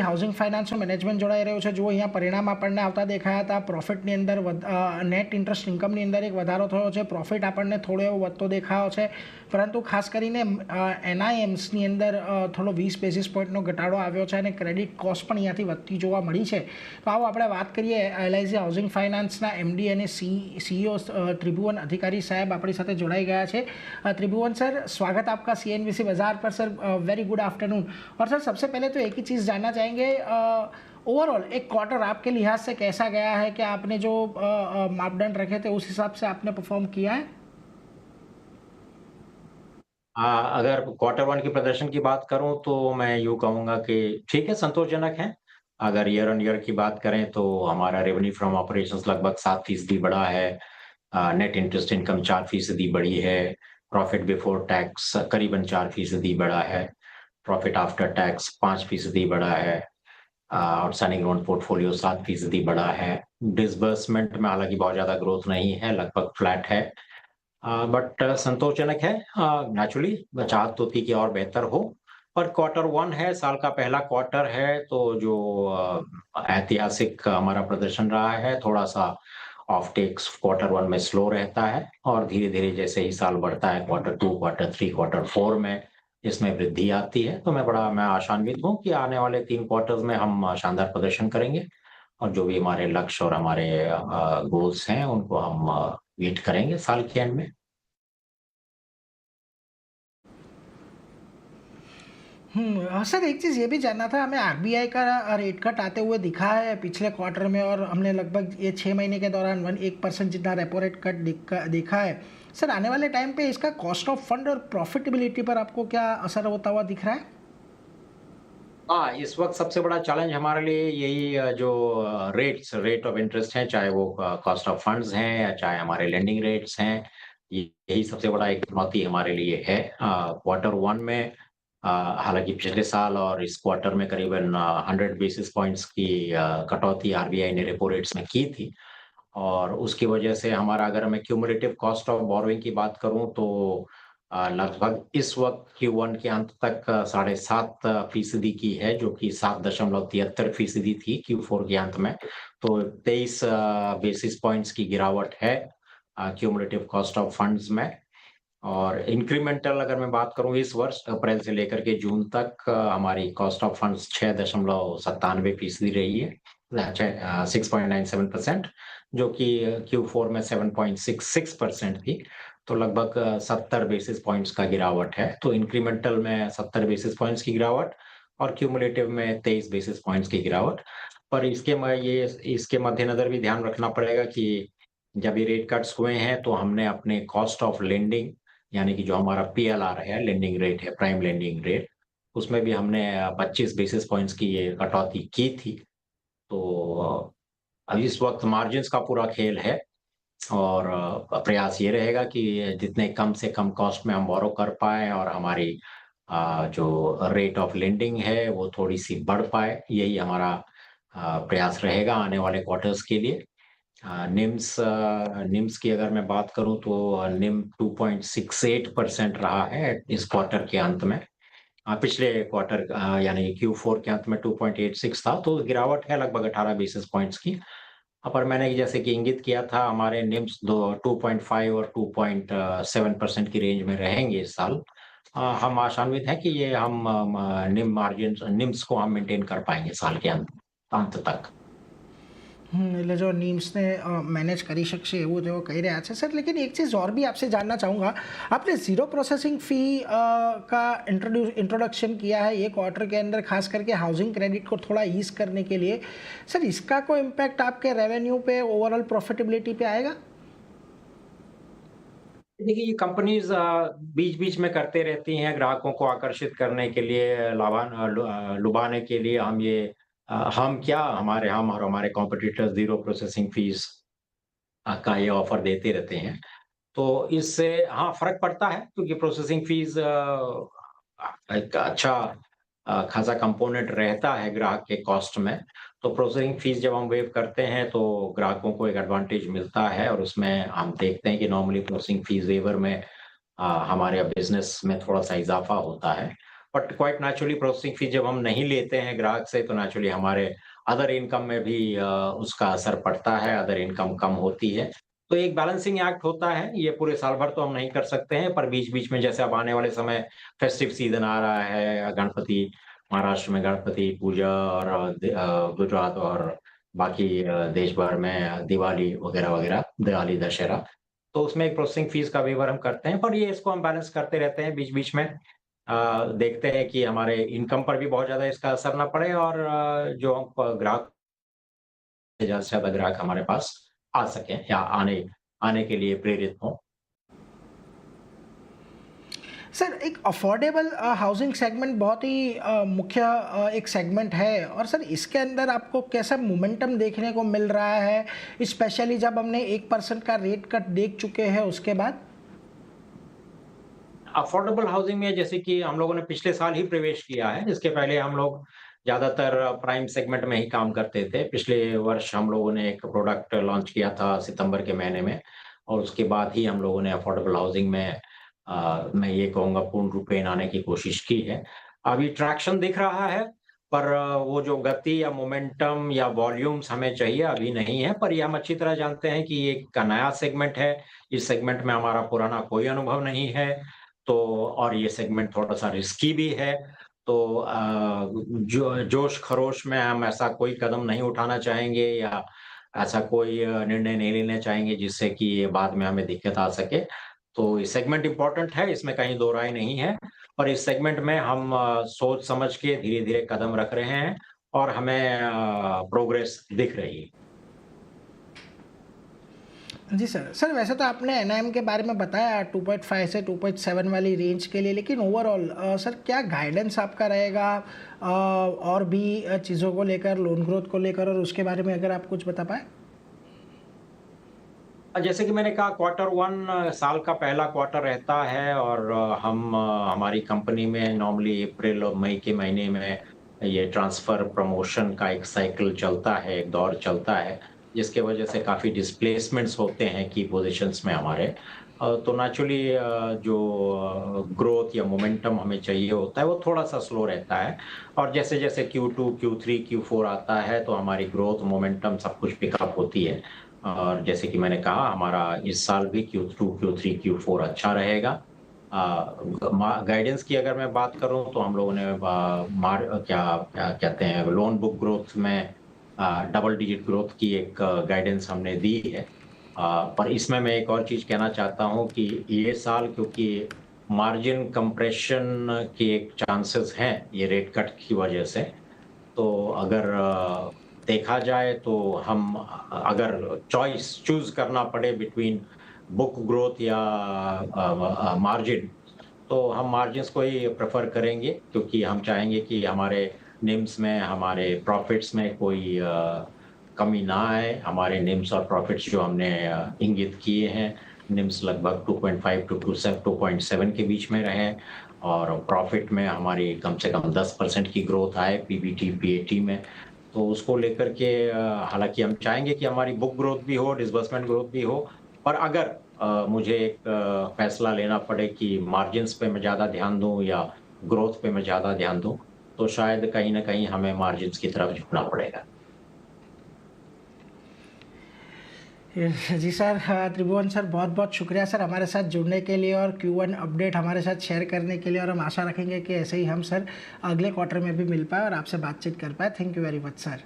Housing ફાઇનાન્સનો management જોડાઈ રહ્યો છે. જો અહીંયા પરિણામ આપણને આવતા દેખાયા હતા. પ્રોફિટની અંદર નેટ ઇન્ટરેસ્ટ ઇન્કમની અંદર એક વધારો થયો છે. પ્રોફિટ આપણને થોડો એવો વધતો દેખાયો છે, પરંતુ ખાસ કરીને એનઆઈએમ્સની અંદર થોડો 20 બેસિસ પોઈન્ટનો ઘટાડો આવ્યો છે અને ક્રેડિટ કોસ્ટ પણ અહીંયાથી વધતી જોવા મળી છે. તો આવો આપણે વાત કરીએ. એલઆઈસી હાઉસિંગ ફાઇનાન્સના એમડી અને સીઈઓ त्रिभुवन अधिकारी साहब अपनी साथ जुड़ाई गया है. त्रिभुवन सर, स्वागत आपका सीएनबीसी बाजार पर. Sir very good afternoon. और सर सबसे पहले तो एक ही चीज़ जानना चाहेंगे, ओवरऑल एक क्वार्टर आपके लिहाज से कैसा गया है? क्या आपने जो मापदंड रखे थे उस हिसाब से आपने परफॉर्म किया है? अगर क्वार्टर वन की प्रदर्शन की बात करूं तो मैं यूं कहूंगा कि ठीक है, संतोषजनक है. अगर ईयर ऑन ईयर की बात करें तो हमारा रेवेन्यू फ्रॉम ऑपरेशंस लगभग 7% बढ़ा है. नेट इंटरेस्ट इनकम 4% बढ़ी है. प्रॉफिट बिफोर टैक्स करीबन 4% बढ़ा है. प्रॉफिट आफ्टर टैक्स 5% बढ़ा है. आउटस्टैंडिंग लोन पोर्टफोलियो 7% बढ़ा है. डिसबर्समेंट में हालांकि बहुत ज्यादा ग्रोथ नहीं है, लगभग फ्लैट है, बट संतोषजनक है. नेचुरली चाहत तो थी कि और बेहतर हो, पर क्वार्टर वन है, साल का पहला क्वार्टर है, तो जो ऐतिहासिक हमारा प्रदर्शन रहा है, थोड़ा सा ऑफ टेक्स क्वार्टर वन में स्लो रहता है और धीरे धीरे जैसे ही साल बढ़ता है quarter two, quarter three, quarter four में इसमें वृद्धि आती है. तो मैं आशान्वित हूँ कि आने वाले 3 क्वार्टर्स में हम शानदार प्रदर्शन करेंगे और जो भी हमारे लक्ष्य और हमारे गोल्स हैं उनको हम मीट करेंगे साल के एंड में. सर एक चीज़ ये भी जानना था, हमें आरबीआई का रेट कट आते हुए दिखा है पिछले क्वार्टर में, और हमने लगभग ये 6 महीने के दौरान 1% जितना रेपो रेट कट देखा है. सर आने वाले टाइम पे इसका कॉस्ट ऑफ फंड और प्रॉफिटेबिलिटी पर आपको क्या असर होता हुआ दिख रहा है? हाँ, इस वक्त सबसे बड़ा चैलेंज हमारे लिए यही जो रेट ऑफ इंटरेस्ट है, चाहे वो कॉस्ट ऑफ फंड्स हैं या चाहे हमारे लेंडिंग रेट्स हैं, यही सबसे बड़ा एक चुनौती हमारे लिए है. क्वार्टर वन में हालांकि पिछले साल और इस क्वार्टर में करीबन 100 बेसिस पॉइंट्स की कटौती आरबीआई ने रेपो रेट्स में की थी, और उसकी वजह से हमारा, अगर मैं क्यूमुलेटिव कॉस्ट ऑफ बोरोइंग की बात करूं तो लगभग इस वक्त Q1 के अंत तक 7.5% की है, जो कि 7.73% थी Q4 के अंत में. तो 23 बेसिस पॉइंट्स की गिरावट है क्यूमुलेटिव कॉस्ट ऑफ फंड्स में. और इंक्रीमेंटल अगर मैं बात करूं इस वर्ष अप्रैल से लेकर के जून तक हमारी कॉस्ट ऑफ फंड्स 6.97% रही है, 6.97%, जो कि Q4 में 7.66% थी. तो लगभग 70 बेसिस पॉइंट्स का गिरावट है. तो इंक्रीमेंटल में 70 बेसिस पॉइंट्स की गिरावट और क्यूमुलेटिव में 23 बेसिस पॉइंट्स की गिरावट. पर इसके मद्देनजर भी ध्यान रखना पड़ेगा कि जब ये रेट कट्स हुए हैं तो हमने अपने कॉस्ट ऑफ लेंडिंग, यानी कि जो हमारा पीएलआर है, लेंडिंग रेट है, प्राइम लेंडिंग रेट, उसमें भी हमने 25 बेसिस पॉइंट्स की ये कटौती की थी. तो अब इस वक्त मार्जिन्स का पूरा खेल है और प्रयास ये रहेगा कि जितने कम से कम कॉस्ट में हम बोरो कर पाए और हमारी जो रेट ऑफ लेंडिंग है वो थोड़ी सी बढ़ पाए, यही हमारा प्रयास रहेगा आने वाले क्वार्टर्स के लिए. निम्स की अगर मैं बात करूं तो निम 2.68% रहा है इस क्वार्टर के अंत में. पिछले क्वार्टर यानी Q4 के अंत में 2.86 था, तो गिरावट है लगभग 18 बेसिस पॉइंट्स की. पर मैंने जैसे कि इंगित किया था, हमारे निम्स 2.5 और 2.7% की रेंज में रहेंगे इस साल. हम आशान्वित हैं कि ये हम निम्स को हम मेंटेन कर पाएंगे साल के अंत तक. એટલે જો નીમ્સને મેનેજ કરી શકશે એવું તેઓ કહી રહ્યા છે. સર लेकिन एक चीज़ और भी आपसे जानना चाहूँगा, आपने ज़ीरो प्रोसेसिंग फ़ी का इंट्रोडक्शन किया है ये क्वार्टर के अंदर, खास करके हाउसिंग क्रेडिट को थोड़ा ईज़ करने के लिए. सर इसका कोई इम्पैक्ट आपके रेवेन्यू पे, ओवरऑल प्रॉफिटेबिलिटी पे आएगा? देखिए, ये कंपनीज बीच बीच में करते रहती हैं ग्राहकों को आकर्षित करने के लिए, लुभाने के लिए. हम और हमारे कॉम्पिटिटर्स जीरो प्रोसेसिंग फीस का ये ऑफर देते रहते हैं. तो इससे हाँ फर्क पड़ता है, क्योंकि प्रोसेसिंग फीस एक अच्छा खासा कंपोनेंट रहता है ग्राहक के कॉस्ट में. तो प्रोसेसिंग फीस जब हम वेव करते हैं तो ग्राहकों को एक एडवांटेज मिलता है, और उसमें हम देखते हैं कि नॉर्मली प्रोसेसिंग फीस वेवर में हमारे बिजनेस में थोड़ा सा इजाफा होता है. But quite naturally processing fee जब हम नहीं लेते हैं ग्राहक से, तो नेचुरली हमारे अदर इनकम में भी उसका असर पड़ता है, अदर इनकम कम होती है। तो एक बैलेंसिंग एक्ट होता है, ये पूरे साल भर तो हम नहीं कर सकते हैं, पर बीच-बीच में जैसे अब आने वाले समय फेस्टिव सीज़न आ रहा है, गणपति महाराष्ट्र में गणपति पूजा और गुजरात और बाकी देश भर में दिवाली वगैरह-वगैरह, दिवाली, दशहरा। तो उसमें एक प्रोसेसिंग फीस का वेवर हम करते हैं, पर ये इसको हम बैलेंस करते रहते हैं बीच-बीच में। देखते हैं कि हमारे इनकम पर भी बहुत ज़्यादा इसका असर ना पड़े और जो हम ग्राहक ज़्यादा से ज़्यादा ग्राहक हमारे पास आ सकें या आने आने के लिए प्रेरित हों। सर एक अफोर्डेबल हाउसिंग सेगमेंट बहुत ही मुख्य एक सेगमेंट है और सर इसके अंदर आपको कैसा मोमेंटम देखने को मिल रहा है, स्पेशली जब हमने 1% का रेट कट देख चुके हैं उसके बाद? अफोर्डेबल हाउसिंग में जैसे कि हम लोगों ने पिछले साल ही प्रवेश किया है, इसके पहले हम लोग ज़्यादातर प्राइम सेगमेंट में ही काम करते थे। पिछले वर्ष हम लोगों ने एक प्रोडक्ट लॉन्च किया था सितंबर के महीने में और उसके बाद ही हम लोगों ने अफोर्डेबल हाउसिंग में मैं ये कहूँगा पूर्ण रूपेण आने की कोशिश की है। अभी ट्रैक्शन दिख रहा है, पर वो जो गति या मोमेंटम या वॉल्यूम्स हमें चाहिए अभी नहीं है, पर ये हम अच्छी तरह जानते हैं कि ये एक नया सेगमेंट है, इस सेगमेंट में हमारा पुराना कोई अनुभव नहीं है। तो और ये सेगमेंट थोड़ा-सा रिस्की भी है, तो जो जोश-खरोश में हम ऐसा कोई कदम नहीं उठाना चाहेंगे या ऐसा कोई निर्णय नहीं लेना चाहेंगे जिससे कि ये बाद में हमें दिक्कत आ सके। तो ये सेगमेंट इम्पोर्टेंट है, इसमें कहीं दो राय नहीं है और इस सेगमेंट में हम सोच समझ के धीरे-धीरे कदम रख रहे हैं और हमें प्रोग्रेस दिख रही है। जी सर। सर वैसे तो आपने एनआईएम के बारे में बताया 2.5 से 2.7 वाली रेंज के लिए, लेकिन ओवरऑल सर क्या गाइडेंस आपका रहेगा और भी चीज़ों को लेकर, लोन ग्रोथ को लेकर, और उसके बारे में अगर आप कुछ बता पाएँ? जैसे कि मैंने कहा क्वार्टर 1 साल का पहला क्वार्टर रहता है और हम हमारी कंपनी में नॉर्मली अप्रैल और मई के महीने में ये ट्रांसफर प्रमोशन का एक साइकिल चलता है, एक दौर चलता है, जिसके वजह से काफ़ी डिस्प्लेसमेंट्स होते हैं की पोजीशंस में हमारे। तो नेचुरली जो ग्रोथ या मोमेंटम हमें चाहिए होता है, वो थोड़ा-सा स्लो रहता है और जैसे-जैसे Q2, Q3, Q4 आता है, तो हमारी ग्रोथ, मोमेंटम सब कुछ पिकअप होती है। और जैसे कि मैंने कहा हमारा इस साल भी Q2, Q3, Q4 अच्छा रहेगा। गाइडेंस की अगर मैं बात करूं तो हम लोगों ने क्या क्या कहते हैं लोन बुक ग्रोथ में डबल डिजिट ग्रोथ की एक गाइडेंस हमने दी है। पर इसमें मैं एक और चीज कहना चाहता हूं कि ये साल क्योंकि मार्जिन कंप्रेशन के एक चांसेस हैं ये रेट कट की वजह से, तो अगर देखा जाए तो हम अगर चूज़ करना पड़े बिटवीन बुक ग्रोथ या मार्जिन, तो हम मार्जिन्स को ही प्रेफ़र करेंगे क्योंकि हम चाहेंगे कि हमारे निम्स में, हमारे प्रॉफ़िट्स में कोई कमी ना आए। हमारे निम्स और प्रॉफ़िट्स जो हमने इंगित किए हैं, निम्स लगभग 2.5 टू 2.7 के बीच में रहें और प्रॉफ़िट में हमारी कम से कम 10% की ग्रोथ आए पीबीटी, पीएटी में। तो उसको लेकर के हालाँकि हम चाहेंगे कि हमारी बुक ग्रोथ भी हो, डिसबर्समेंट ग्रोथ भी हो, पर अगर मुझे एक फैसला लेना पड़े कि मार्जिन्स पे मैं ज़्यादा ध्यान दूँ या ग्रोथ पे मैं ज़्यादा ध्यान दूँ, तो शायद कहीं न कहीं हमें मार्जिन्स की तरफ झुकना पड़ेगा। जी सर, त्रिभुवन सर बहुत-बहुत शुक्रिया सर हमारे साथ जुड़ने के लिए और Q1 अपडेट हमारे साथ शेयर करने के लिए, और हम आशा रखेंगे कि ऐसे ही हम सर अगले क्वार्टर में भी मिल पाएँ और आपसे बातचीत कर पाएँ। Thank you very much sir.